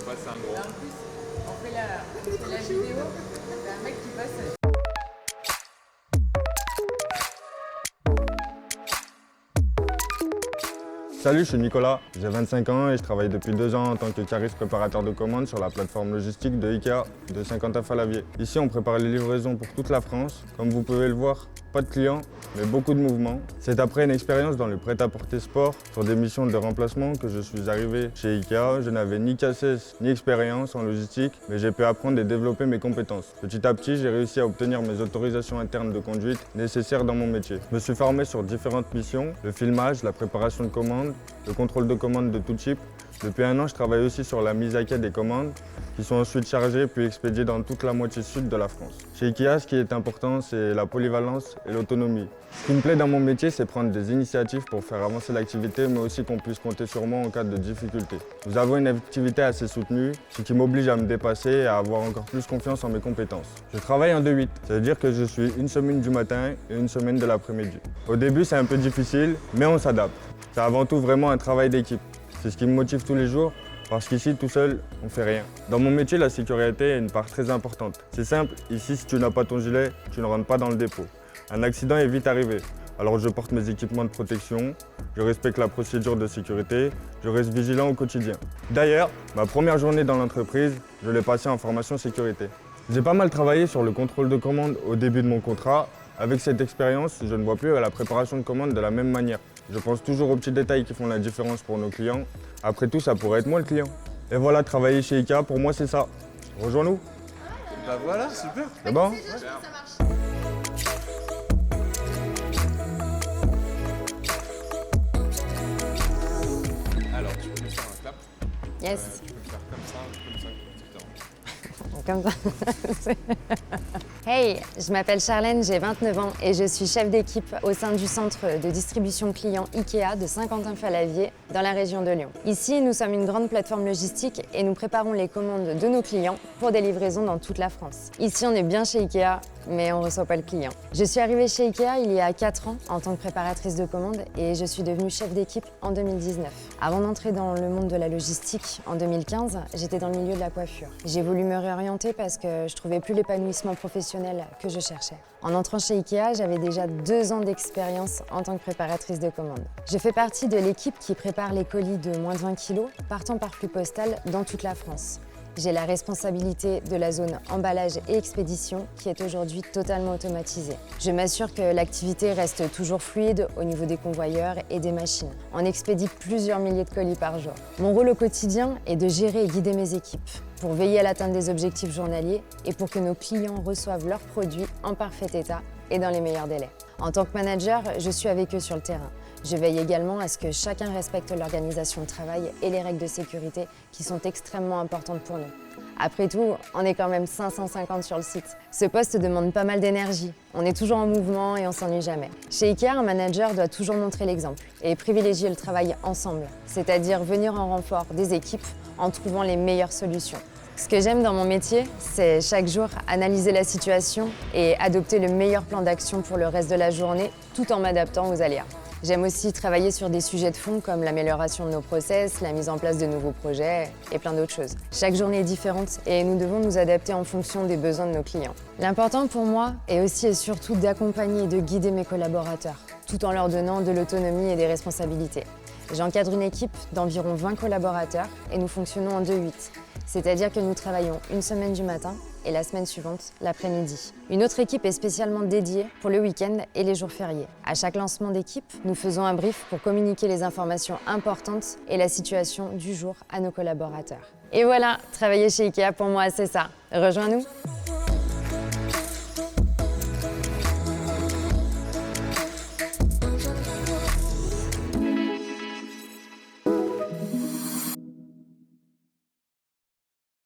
Ouais, c'est un gros. Et en plus, on fait la vidéo, c'est un mec qui passe. Salut, je suis Nicolas, j'ai 25 ans et je travaille depuis 2 ans en tant que cariste préparateur de commandes sur la plateforme logistique de Ikea de Saint-Quentin-Fallavier. Ici, on prépare les livraisons pour toute la France. Comme vous pouvez le voir, pas de clients, mais beaucoup de mouvements. C'est après une expérience dans le prêt-à-porter sport sur des missions de remplacement que je suis arrivé chez Ikea. Je n'avais ni cassesse ni expérience en logistique, mais j'ai pu apprendre et développer mes compétences. Petit à petit, j'ai réussi à obtenir mes autorisations internes de conduite nécessaires dans mon métier. Je me suis formé sur différentes missions, le filmage, la préparation de commandes, le contrôle de commandes de tout type. Depuis 1 an, je travaille aussi sur la mise à quai des commandes qui sont ensuite chargées puis expédiées dans toute la moitié sud de la France. Chez Ikea, ce qui est important, c'est la polyvalence et l'autonomie. Ce qui me plaît dans mon métier, c'est prendre des initiatives pour faire avancer l'activité, mais aussi qu'on puisse compter sur moi en cas de difficulté. Nous avons une activité assez soutenue, ce qui m'oblige à me dépasser et à avoir encore plus confiance en mes compétences. Je travaille en 2-8, ça veut dire que je suis une semaine du matin et une semaine de l'après-midi. Au début, c'est un peu difficile, mais on s'adapte. C'est avant tout vraiment un travail d'équipe. C'est ce qui me motive tous les jours, parce qu'ici, tout seul, on fait rien. Dans mon métier, la sécurité est une part très importante. C'est simple, ici, si tu n'as pas ton gilet, tu ne rentres pas dans le dépôt. Un accident est vite arrivé. Alors je porte mes équipements de protection, je respecte la procédure de sécurité, je reste vigilant au quotidien. D'ailleurs, ma première journée dans l'entreprise, je l'ai passée en formation sécurité. J'ai pas mal travaillé sur le contrôle de commande au début de mon contrat. Avec cette expérience, je ne vois plus à la préparation de commandes de la même manière. Je pense toujours aux petits détails qui font la différence pour nos clients. Après tout, ça pourrait être moi le client. Et voilà, travailler chez Ikea, pour moi, c'est ça. Rejoins-nous. Bah voilà, super. C'est bon? Alors, tu peux me faire un clap. Yes, Tu peux le faire comme ça, comme ça. Hey, je m'appelle Charlène, j'ai 29 ans et je suis chef d'équipe au sein du centre de distribution client Ikea de Saint-Quentin-Fallavier dans la région de Lyon. Ici, nous sommes une grande plateforme logistique et nous préparons les commandes de nos clients pour des livraisons dans toute la France. Ici, on est bien chez Ikea, mais on ne reçoit pas le client. Je suis arrivée chez Ikea il y a 4 ans en tant que préparatrice de commandes et je suis devenue chef d'équipe en 2019. Avant d'entrer dans le monde de la logistique en 2015, j'étais dans le milieu de la coiffure. J'ai voulu me réorienter parce que je trouvais plus l'épanouissement professionnel que je cherchais. En entrant chez Ikea, j'avais déjà 2 ans d'expérience en tant que préparatrice de commandes. Je fais partie de l'équipe qui prépare les colis de moins de 20 kg partant par flux postal dans toute la France. J'ai la responsabilité de la zone emballage et expédition qui est aujourd'hui totalement automatisée. Je m'assure que l'activité reste toujours fluide au niveau des convoyeurs et des machines. On expédie plusieurs milliers de colis par jour. Mon rôle au quotidien est de gérer et guider mes équipes pour veiller à l'atteinte des objectifs journaliers et pour que nos clients reçoivent leurs produits en parfait état et dans les meilleurs délais. En tant que manager, je suis avec eux sur le terrain. Je veille également à ce que chacun respecte l'organisation de travail et les règles de sécurité qui sont extrêmement importantes pour nous. Après tout, on est quand même 550 sur le site. Ce poste demande pas mal d'énergie. On est toujours en mouvement et on s'ennuie jamais. Chez Ikea, un manager doit toujours montrer l'exemple et privilégier le travail ensemble, c'est-à-dire venir en renfort des équipes en trouvant les meilleures solutions. Ce que j'aime dans mon métier, c'est chaque jour analyser la situation et adopter le meilleur plan d'action pour le reste de la journée, tout en m'adaptant aux aléas. J'aime aussi travailler sur des sujets de fond comme l'amélioration de nos process, la mise en place de nouveaux projets et plein d'autres choses. Chaque journée est différente et nous devons nous adapter en fonction des besoins de nos clients. L'important pour moi est aussi et surtout d'accompagner et de guider mes collaborateurs, tout en leur donnant de l'autonomie et des responsabilités. J'encadre une équipe d'environ 20 collaborateurs et nous fonctionnons en 2-8. C'est-à-dire que nous travaillons une semaine du matin et la semaine suivante, l'après-midi. Une autre équipe est spécialement dédiée pour le week-end et les jours fériés. À chaque lancement d'équipe, nous faisons un brief pour communiquer les informations importantes et la situation du jour à nos collaborateurs. Et voilà, travailler chez Ikea pour moi, c'est ça. Rejoins-nous!